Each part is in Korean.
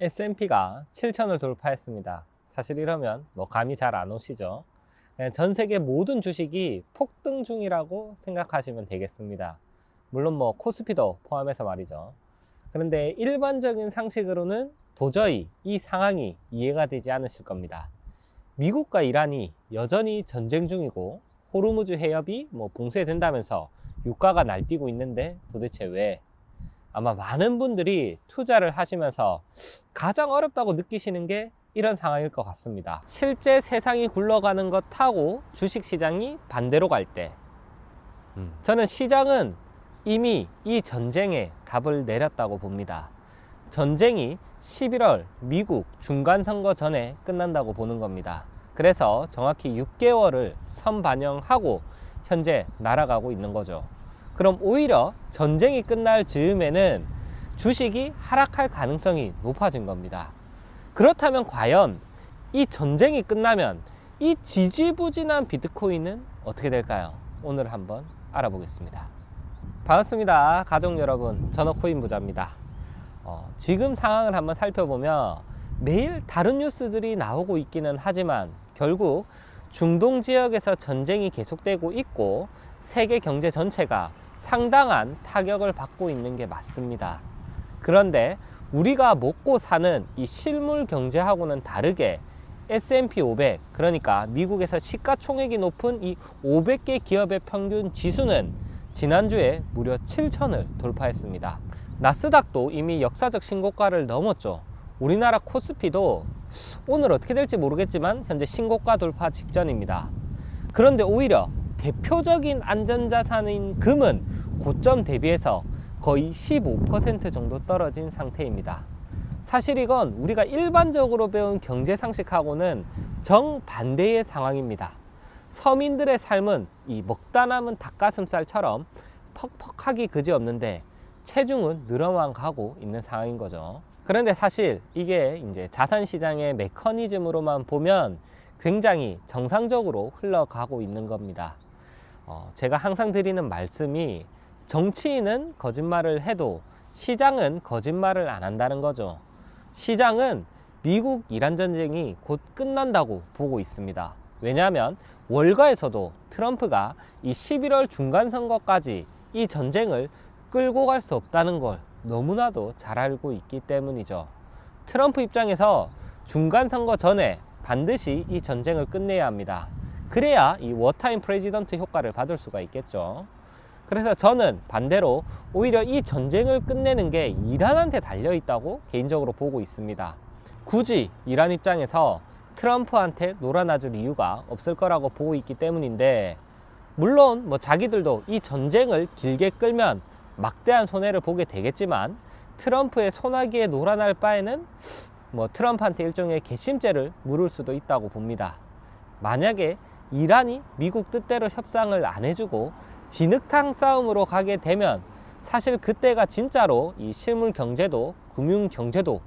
S&P가 7천을 돌파했습니다. 사실 이러면 감이 잘 안 오시죠? 전 세계 모든 주식이 폭등 중이라고 생각하시면 되겠습니다. 물론 코스피도 포함해서 말이죠. 그런데 일반적인 상식으로는 도저히 이 상황이 이해가 되지 않으실 겁니다. 미국과 이란이 여전히 전쟁 중이고 호르무즈 해협이 봉쇄된다면서 유가가 날뛰고 있는데 도대체 왜? 아마 많은 분들이 투자를 하시면서 가장 어렵다고 느끼시는 게 이런 상황일 것 같습니다. 실제 세상이 굴러가는 것 하고 주식시장이 반대로 갈 때, 저는 시장은 이미 이 전쟁에 답을 내렸다고 봅니다. 전쟁이 11월 미국 중간선거 전에 끝난다고 보는 겁니다. 그래서 정확히 6개월을 선반영하고 현재 날아가고 있는 거죠. 그럼 오히려 전쟁이 끝날 즈음에는 주식이 하락할 가능성이 높아진 겁니다. 그렇다면 과연 이 전쟁이 끝나면 이 지지부진한 비트코인은 어떻게 될까요? 오늘 한번 알아보겠습니다. 반갑습니다. 가족 여러분, 전어코인 부자입니다. 지금 상황을 한번 살펴보면 매일 다른 뉴스들이 나오고 있기는 하지만 결국 중동 지역에서 전쟁이 계속되고 있고 세계 경제 전체가 상당한 타격을 받고 있는 게 맞습니다. 그런데 우리가 먹고 사는 이 실물 경제하고는 다르게 S&P 500, 그러니까 미국에서 시가총액이 높은 이 500개 기업의 평균 지수는 지난주에 무려 7천을 돌파했습니다. 나스닥도 이미 역사적 신고가를 넘었죠. 우리나라 코스피도 오늘 어떻게 될지 모르겠지만 현재 신고가 돌파 직전입니다. 그런데 오히려 대표적인 안전자산인 금은 고점 대비해서 거의 15% 정도 떨어진 상태입니다. 사실 이건 우리가 일반적으로 배운 경제상식하고는 정반대의 상황입니다. 서민들의 삶은 이 먹다 남은 닭가슴살처럼 퍽퍽하기 그지없는데 체중은 늘어만 가고 있는 상황인 거죠. 그런데 사실 이게 이제 자산시장의 메커니즘으로만 보면 굉장히 정상적으로 흘러가고 있는 겁니다. 제가 항상 드리는 말씀이 정치인은 거짓말을 해도 시장은 거짓말을 안 한다는 거죠. 시장은 미국 이란 전쟁이 곧 끝난다고 보고 있습니다. 왜냐하면 월가에서도 트럼프가 이 11월 중간선거까지 이 전쟁을 끌고 갈 수 없다는 걸 너무나도 잘 알고 있기 때문이죠. 트럼프 입장에서 중간선거 전에 반드시 이 전쟁을 끝내야 합니다. 그래야 이 워타임 프레지던트 효과를 받을 수가 있겠죠. 그래서 저는 반대로 오히려 이 전쟁을 끝내는 게 이란한테 달려있다고 개인적으로 보고 있습니다. 굳이 이란 입장에서 트럼프한테 놀아나줄 이유가 없을 거라고 보고 있기 때문인데, 물론 자기들도 이 전쟁을 길게 끌면 막대한 손해를 보게 되겠지만 트럼프의 소나기에 놀아날 바에는 트럼프한테 일종의 괘씸죄를 물을 수도 있다고 봅니다. 만약에 이란이 미국 뜻대로 협상을 안 해주고 진흙탕 싸움으로 가게 되면 사실 그때가 진짜로 이 실물 경제도 금융 경제도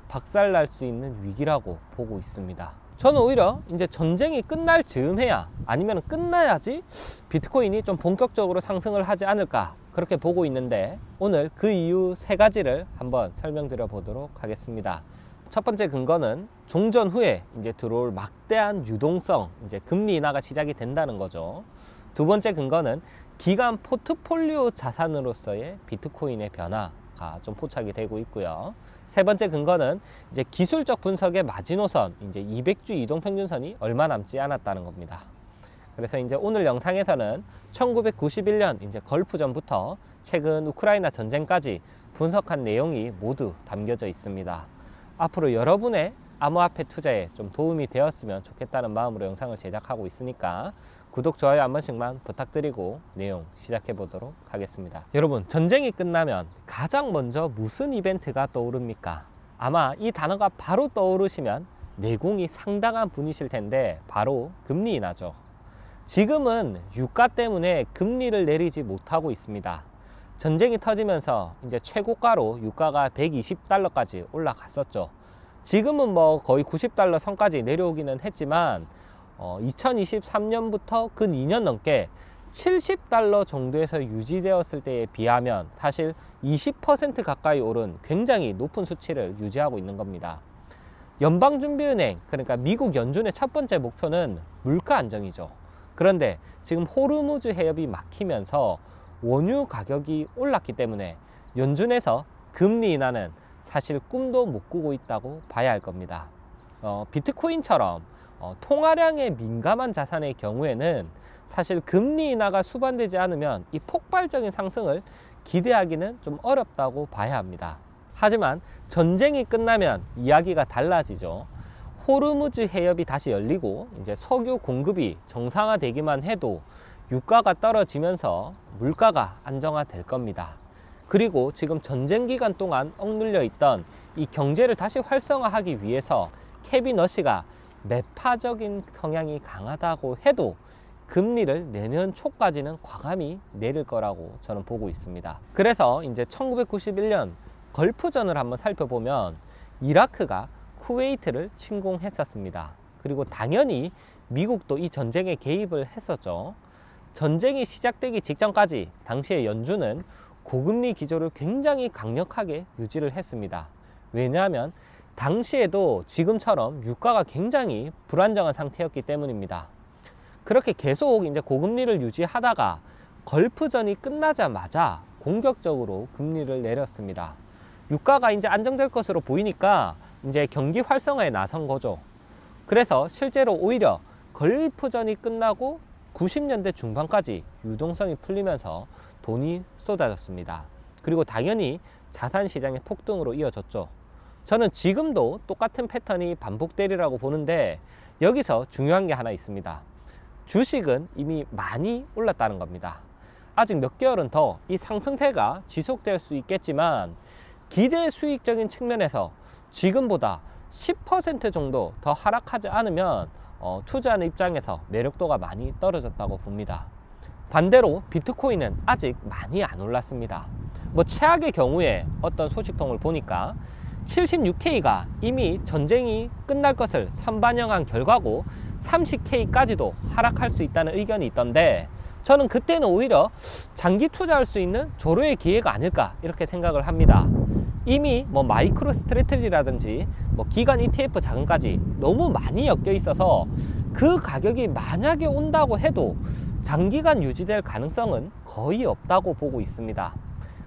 박살날 수 있는 위기라고 보고 있습니다. 저는 오히려 이제 전쟁이 끝날 즈음해야, 아니면 끝나야지 비트코인이 좀 본격적으로 상승을 하지 않을까, 그렇게 보고 있는데 오늘 그 이유 세 가지를 한번 설명드려 보도록 하겠습니다. 첫 번째 근거는 종전 후에 이제 들어올 막대한 유동성, 이제 금리 인하가 시작이 된다는 거죠. 두 번째 근거는 기간 포트폴리오 자산으로서의 비트코인의 변화가 좀 포착이 되고 있고요. 세 번째 근거는 이제 기술적 분석의 마지노선, 이제 200주 이동평균선이 얼마 남지 않았다는 겁니다. 그래서 이제 오늘 영상에서는 1991년 이제 걸프전부터 최근 우크라이나 전쟁까지 분석한 내용이 모두 담겨져 있습니다. 앞으로 여러분의 암호화폐 투자에 좀 도움이 되었으면 좋겠다는 마음으로 영상을 제작하고 있으니까 구독, 좋아요 한 번씩만 부탁드리고 내용 시작해 보도록 하겠습니다. 여러분, 전쟁이 끝나면 가장 먼저 무슨 이벤트가 떠오릅니까? 아마 이 단어가 바로 떠오르시면 내공이 상당한 분이실 텐데 바로 금리 인하죠. 지금은 유가 때문에 금리를 내리지 못하고 있습니다. 전쟁이 터지면서 이제 최고가로 유가가 120달러까지 올라갔었죠. 지금은 거의 90달러 선까지 내려오기는 했지만 2023년부터 근 2년 넘게 70달러 정도에서 유지되었을 때에 비하면 사실 20% 가까이 오른 굉장히 높은 수치를 유지하고 있는 겁니다. 연방준비은행, 그러니까 미국 연준의 첫 번째 목표는 물가 안정이죠. 그런데 지금 호르무즈 해협이 막히면서 원유 가격이 올랐기 때문에 연준에서 금리 인하는 사실 꿈도 못 꾸고 있다고 봐야 할 겁니다. 비트코인처럼 통화량에 민감한 자산의 경우에는 사실 금리 인하가 수반되지 않으면 이 폭발적인 상승을 기대하기는 좀 어렵다고 봐야 합니다. 하지만 전쟁이 끝나면 이야기가 달라지죠. 호르무즈 해협이 다시 열리고 이제 석유 공급이 정상화되기만 해도 유가가 떨어지면서 물가가 안정화될 겁니다. 그리고 지금 전쟁 기간 동안 억눌려 있던 이 경제를 다시 활성화하기 위해서 케빈 러시가 매파적인 성향이 강하다고 해도 금리를 내년 초까지는 과감히 내릴 거라고 저는 보고 있습니다. 그래서 이제 1991년 걸프전을 한번 살펴보면 이라크가 쿠웨이트를 침공했었습니다. 그리고 당연히 미국도 이 전쟁에 개입을 했었죠. 전쟁이 시작되기 직전까지 당시의 연준은 고금리 기조를 굉장히 강력하게 유지를 했습니다. 왜냐하면 당시에도 지금처럼 유가가 굉장히 불안정한 상태였기 때문입니다. 그렇게 계속 이제 고금리를 유지하다가 걸프전이 끝나자마자 공격적으로 금리를 내렸습니다. 유가가 이제 안정될 것으로 보이니까 이제 경기 활성화에 나선 거죠. 그래서 실제로 오히려 걸프전이 끝나고 90년대 중반까지 유동성이 풀리면서 돈이 쏟아졌습니다. 그리고 당연히 자산 시장의 폭등으로 이어졌죠. 저는 지금도 똑같은 패턴이 반복되리라고 보는데 여기서 중요한 게 하나 있습니다. 주식은 이미 많이 올랐다는 겁니다. 아직 몇 개월은 더 이 상승세가 지속될 수 있겠지만 기대 수익적인 측면에서 지금보다 10% 정도 더 하락하지 않으면 투자하는 입장에서 매력도가 많이 떨어졌다고 봅니다. 반대로 비트코인은 아직 많이 안 올랐습니다. 최악의 경우에 어떤 소식통을 보니까 76K가 이미 전쟁이 끝날 것을 선반영한 결과고 30K까지도 하락할 수 있다는 의견이 있던데 저는 그때는 오히려 장기 투자할 수 있는 조로의 기회가 아닐까 이렇게 생각을 합니다. 이미 마이크로 스트래티지라든지 기관 ETF 자금까지 너무 많이 엮여 있어서 그 가격이 만약에 온다고 해도 장기간 유지될 가능성은 거의 없다고 보고 있습니다.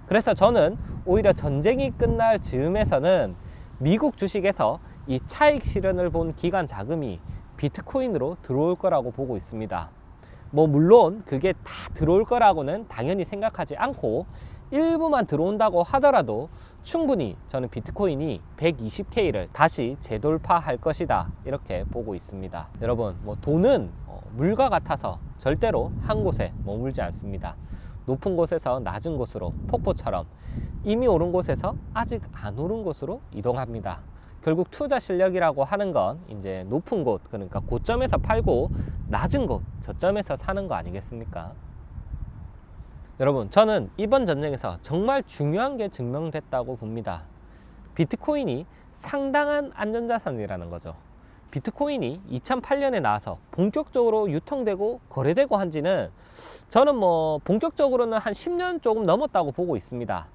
그래서 저는 오히려 전쟁이 끝날 즈음에서는 미국 주식에서 이 차익 실현을 본 기관 자금이 비트코인으로 들어올 거라고 보고 있습니다. 물론 그게 다 들어올 거라고는 당연히 생각하지 않고 일부만 들어온다고 하더라도 충분히 저는 비트코인이 120K를 다시 재돌파할 것이다 이렇게 보고 있습니다. 여러분 돈은 물과 같아서 절대로 한 곳에 머물지 않습니다. 높은 곳에서 낮은 곳으로 폭포처럼 이미 오른 곳에서 아직 안 오른 곳으로 이동합니다. 결국 투자 실력이라고 하는 건 이제 높은 곳, 그러니까 고점에서 팔고 낮은 곳, 저점에서 사는 거 아니겠습니까? 여러분, 저는 이번 전쟁에서 정말 중요한 게 증명됐다고 봅니다. 비트코인이 상당한 안전자산이라는 거죠. 비트코인이 2008년에 나와서 본격적으로 유통되고 거래되고 한 지는 저는 본격적으로는 한 10년 조금 넘었다고 보고 있습니다.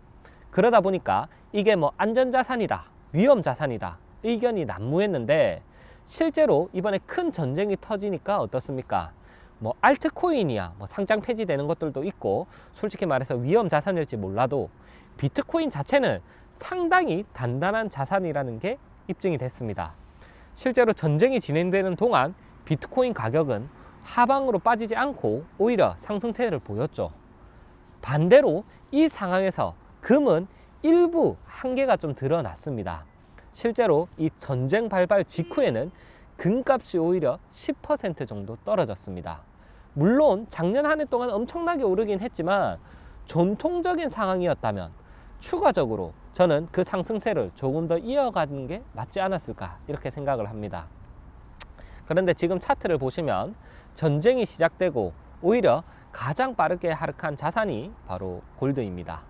그러다 보니까 이게 안전자산이다, 위험자산이다 의견이 난무했는데 실제로 이번에 큰 전쟁이 터지니까 어떻습니까? 알트코인이야 상장 폐지되는 것들도 있고 솔직히 말해서 위험자산일지 몰라도 비트코인 자체는 상당히 단단한 자산이라는 게 입증이 됐습니다. 실제로 전쟁이 진행되는 동안 비트코인 가격은 하방으로 빠지지 않고 오히려 상승세를 보였죠. 반대로 이 상황에서 금은 일부 한계가 좀 드러났습니다. 실제로 이 전쟁 발발 직후에는 금값이 오히려 10% 정도 떨어졌습니다. 물론 작년 한 해 동안 엄청나게 오르긴 했지만 전통적인 상황이었다면 추가적으로 저는 그 상승세를 조금 더 이어가는 게 맞지 않았을까 이렇게 생각을 합니다. 그런데 지금 차트를 보시면 전쟁이 시작되고 오히려 가장 빠르게 하락한 자산이 바로 골드입니다.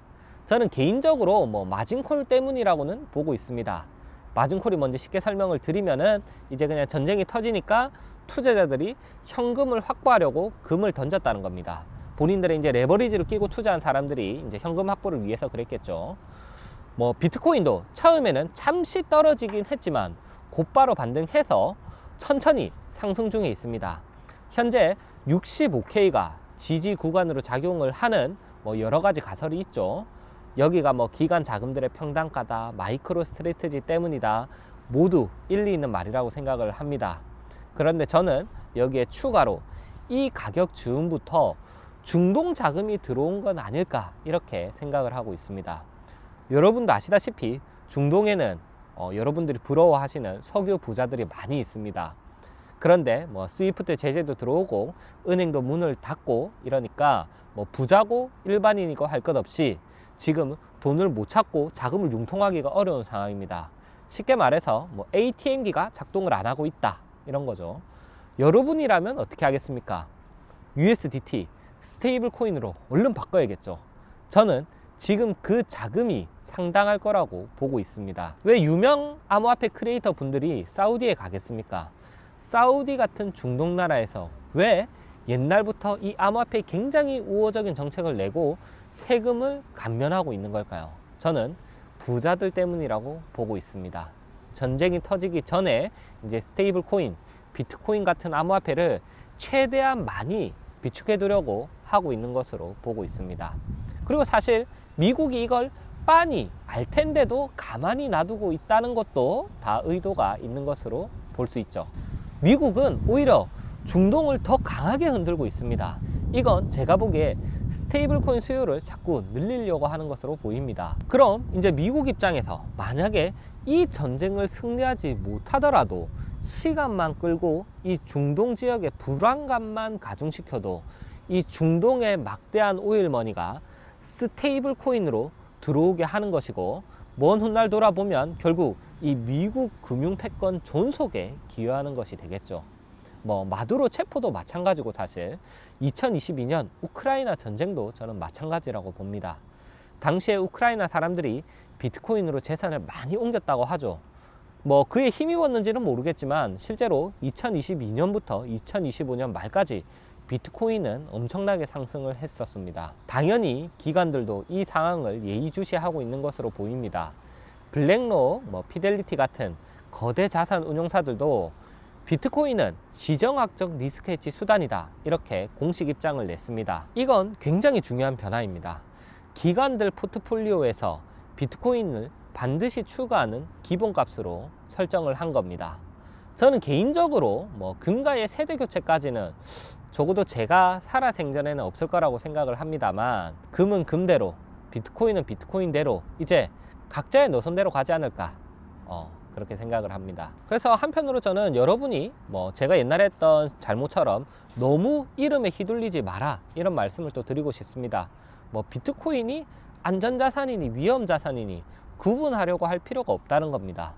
저는 개인적으로 마진콜 때문이라고는 보고 있습니다. 마진콜이 뭔지 쉽게 설명을 드리면은 이제 그냥 전쟁이 터지니까 투자자들이 현금을 확보하려고 금을 던졌다는 겁니다. 본인들의 이제 레버리지를 끼고 투자한 사람들이 이제 현금 확보를 위해서 그랬겠죠. 뭐 비트코인도 처음에는 잠시 떨어지긴 했지만 곧바로 반등해서 천천히 상승 중에 있습니다. 현재 65K가 지지 구간으로 작용을 하는 뭐 여러 가지 가설이 있죠. 여기가 뭐 기관 자금들의 평단가다, 마이크로 스트래티지 때문이다, 모두 일리 있는 말이라고 생각을 합니다. 그런데 저는 여기에 추가로 이 가격 즈음부터 중동 자금이 들어온 건 아닐까 이렇게 생각을 하고 있습니다. 여러분도 아시다시피 중동에는 여러분들이 부러워하시는 석유 부자들이 많이 있습니다. 그런데 뭐 스위프트 제재도 들어오고 은행도 문을 닫고 이러니까 뭐 부자고 일반인이고 할 것 없이 지금 돈을 못 찾고 자금을 융통하기가 어려운 상황입니다. 쉽게 말해서 뭐 ATM기가 작동을 안 하고 있다 이런 거죠. 여러분이라면 어떻게 하겠습니까? USDT 스테이블 코인으로 얼른 바꿔야겠죠. 저는 지금 그 자금이 상당할 거라고 보고 있습니다. 왜 유명 암호화폐 크리에이터 분들이 사우디에 가겠습니까? 사우디 같은 중동 나라에서 왜 옛날부터 이 암호화폐에 굉장히 우호적인 정책을 내고 세금을 감면하고 있는 걸까요? 저는 부자들 때문이라고 보고 있습니다. 전쟁이 터지기 전에 이제 스테이블 코인, 비트코인 같은 암호화폐를 최대한 많이 비축해 두려고 하고 있는 것으로 보고 있습니다. 그리고 사실 미국이 이걸 빤히 알 텐데도 가만히 놔두고 있다는 것도 다 의도가 있는 것으로 볼 수 있죠. 미국은 오히려 중동을 더 강하게 흔들고 있습니다. 이건 제가 보기에 스테이블 코인 수요를 자꾸 늘리려고 하는 것으로 보입니다. 그럼 이제 미국 입장에서 만약에 이 전쟁을 승리하지 못하더라도 시간만 끌고 이 중동 지역의 불안감만 가중시켜도 이 중동의 막대한 오일머니가 스테이블 코인으로 들어오게 하는 것이고, 먼 훗날 돌아보면 결국 이 미국 금융 패권 존속에 기여하는 것이 되겠죠. 뭐 마두로 체포도 마찬가지고 사실 2022년 우크라이나 전쟁도 저는 마찬가지라고 봅니다. 당시에 우크라이나 사람들이 비트코인으로 재산을 많이 옮겼다고 하죠. 뭐 그에 힘입었는지는 모르겠지만 실제로 2022년부터 2025년 말까지 비트코인은 엄청나게 상승을 했었습니다. 당연히 기관들도 이 상황을 예의주시하고 있는 것으로 보입니다. 블랙록, 피델리티 같은 거대 자산 운용사들도 비트코인은 지정학적 리스크 해지 수단이다 이렇게 공식 입장을 냈습니다. 이건 굉장히 중요한 변화입니다. 기관들 포트폴리오에서 비트코인을 반드시 추가하는 기본값으로 설정을 한 겁니다. 저는 개인적으로 금가의 세대 교체까지는 적어도 제가 살아생전에는 없을 거라고 생각을 합니다만, 금은 금대로, 비트코인은 비트코인대로 이제 각자의 노선대로 가지 않을까 그렇게 생각을 합니다. 그래서 한편으로 저는 여러분이 제가 옛날에 했던 잘못처럼 너무 이름에 휘둘리지 마라 이런 말씀을 또 드리고 싶습니다. 비트코인이 안전자산이니 위험자산이니 구분하려고 할 필요가 없다는 겁니다.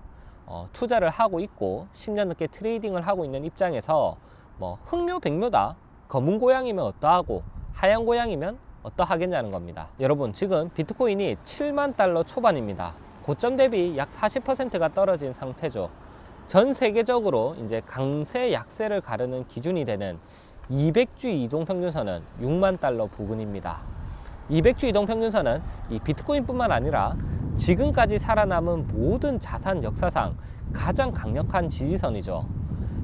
투자를 하고 있고 10년 넘게 트레이딩을 하고 있는 입장에서 흑묘 백묘다, 검은 고양이면 어떠하고 하얀 고양이면 어떠하겠냐는 겁니다. 여러분, 지금 비트코인이 7만 달러 초반입니다. 고점 대비 약 40%가 떨어진 상태죠. 전 세계적으로 이제 강세 약세를 가르는 기준이 되는 200주 이동평균선은 6만 달러 부근입니다. 200주 이동평균선은 이 비트코인뿐만 아니라 지금까지 살아남은 모든 자산 역사상 가장 강력한 지지선이죠.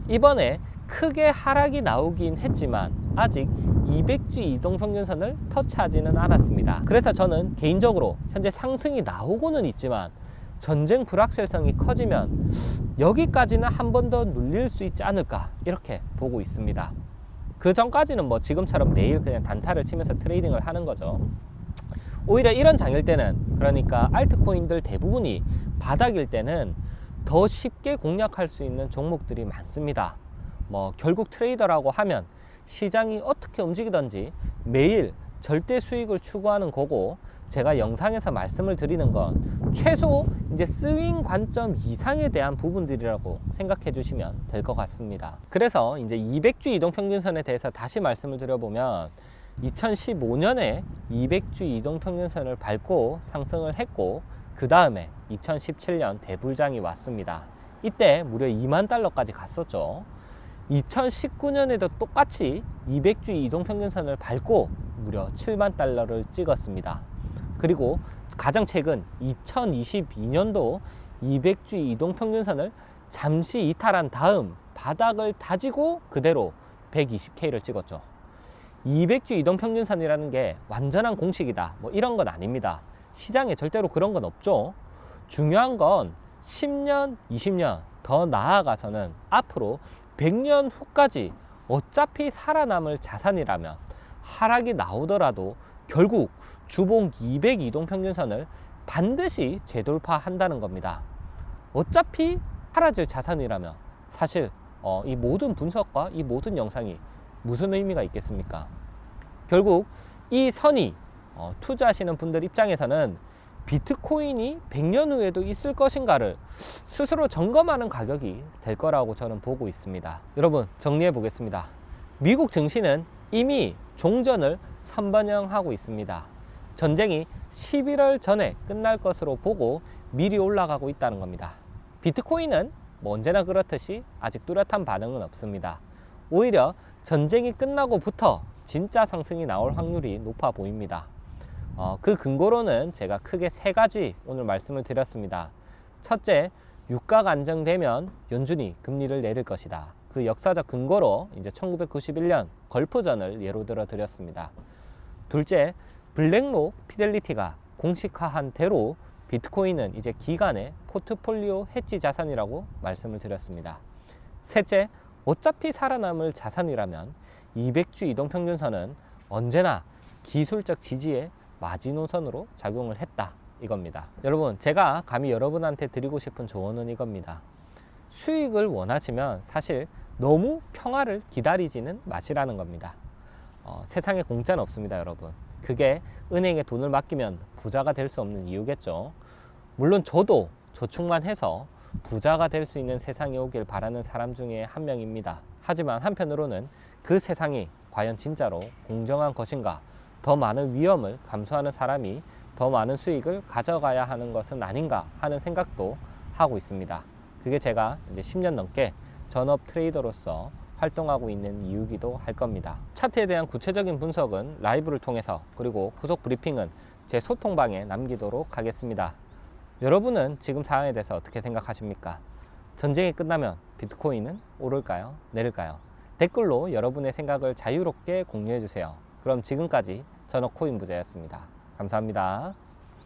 이번에 크게 하락이 나오긴 했지만 아직 200주 이동평균선을 터치하지는 않았습니다. 그래서 저는 개인적으로 현재 상승이 나오고는 있지만 전쟁 불확실성이 커지면 여기까지는 한 번 더 눌릴 수 있지 않을까 이렇게 보고 있습니다. 그 전까지는 지금처럼 매일 그냥 단타를 치면서 트레이딩을 하는 거죠. 오히려 이런 장일 때는, 그러니까 알트코인들 대부분이 바닥일 때는 더 쉽게 공략할 수 있는 종목들이 많습니다. 결국 트레이더라고 하면 시장이 어떻게 움직이든지 매일 절대 수익을 추구하는 거고, 제가 영상에서 말씀을 드리는 건 최소 이제 스윙 관점 이상에 대한 부분들이라고 생각해 주시면 될 것 같습니다. 그래서 이제 200주 이동평균선에 대해서 다시 말씀을 드려보면 2015년에 200주 이동평균선을 밟고 상승을 했고, 그 다음에 2017년 대불장이 왔습니다. 이때 무려 2만 달러까지 갔었죠. 2019년에도 똑같이 200주 이동평균선을 밟고 무려 7만 달러를 찍었습니다. 그리고 가장 최근 2022년도 200주 이동평균선을 잠시 이탈한 다음 바닥을 다지고 그대로 120K를 찍었죠. 200주 이동평균선이라는 게 완전한 공식이다, 뭐 이런 건 아닙니다. 시장에 절대로 그런 건 없죠. 중요한 건 10년, 20년 더 나아가서는 앞으로 100년 후까지 어차피 살아남을 자산이라면 하락이 나오더라도 결국 주봉 200 이동평균선을 반드시 재돌파한다는 겁니다. 어차피 사라질 자산이라면 사실 이 모든 분석과 이 모든 영상이 무슨 의미가 있겠습니까? 결국 이 선이 투자하시는 분들 입장에서는 비트코인이 100년 후에도 있을 것인가를 스스로 점검하는 가격이 될 거라고 저는 보고 있습니다. 여러분, 정리해 보겠습니다. 미국 증시는 이미 종전을 선반영하고 있습니다. 전쟁이 11월 전에 끝날 것으로 보고 미리 올라가고 있다는 겁니다. 비트코인은 뭐 언제나 그렇듯이 아직 뚜렷한 반응은 없습니다. 오히려 전쟁이 끝나고부터 진짜 상승이 나올 확률이 높아 보입니다. 그 근거로는 제가 크게 세 가지 오늘 말씀을 드렸습니다. 첫째, 유가가 안정되면 연준이 금리를 내릴 것이다. 그 역사적 근거로 이제 1991년 걸프전을 예로 들어 드렸습니다. 둘째, 블랙록 피델리티가 공식화한 대로 비트코인은 이제 기간의 포트폴리오 해지 자산이라고 말씀을 드렸습니다. 셋째, 어차피 살아남을 자산이라면 200주 이동평균선은 언제나 기술적 지지의 마지노선으로 작용을 했다, 이겁니다. 여러분, 제가 감히 여러분한테 드리고 싶은 조언은 이겁니다. 수익을 원하시면 사실 너무 평화를 기다리지는 마시라는 겁니다. 세상에 공짜는 없습니다, 여러분. 그게 은행에 돈을 맡기면 부자가 될 수 없는 이유겠죠. 물론 저도 저축만 해서 부자가 될 수 있는 세상이 오길 바라는 사람 중에 한 명입니다. 하지만 한편으로는 그 세상이 과연 진짜로 공정한 것인가, 더 많은 위험을 감수하는 사람이 더 많은 수익을 가져가야 하는 것은 아닌가 하는 생각도 하고 있습니다. 그게 제가 이제 10년 넘게 전업 트레이더로서 활동하고 있는 이유기도 할 겁니다. 차트에 대한 구체적인 분석은 라이브를 통해서, 그리고 후속 브리핑은 제 소통방에 남기도록 하겠습니다. 여러분은 지금 상황에 대해서 어떻게 생각하십니까? 전쟁이 끝나면 비트코인은 오를까요? 내릴까요? 댓글로 여러분의 생각을 자유롭게 공유해 주세요. 그럼 지금까지 전업코인 부자였습니다. 감사합니다.